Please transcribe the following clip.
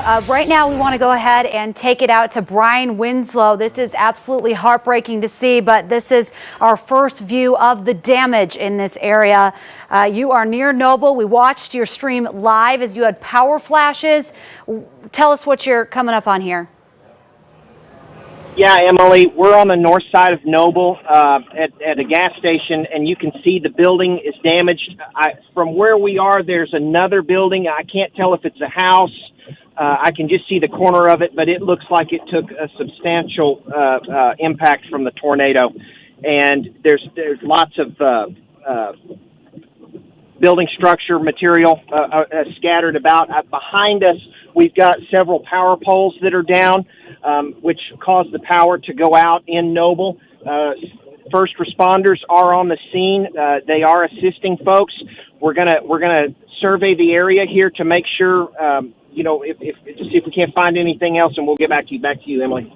Right now we want to go ahead and take it out to Brian Winslow. This is absolutely heartbreaking to see, but this is our first view of the damage in this area. You are near Noble. We watched your stream live as you had power flashes. Tell us what you're coming up on here. Yeah, Emily, we're on the north side of Noble at a gas station, and you can see the building is damaged. From where we are, there's another building. I can't tell if it's a house. I can just see the corner of it, but it looks like it took a substantial impact from the tornado. And there's lots of building structure material scattered about. Behind us, we've got several power poles that are down, which caused the power to go out in Noble. First responders are on the scene. They are assisting folks. We're gonna survey the area here to make sure, if see if we can't find anything else, and we'll get back to you, Emily.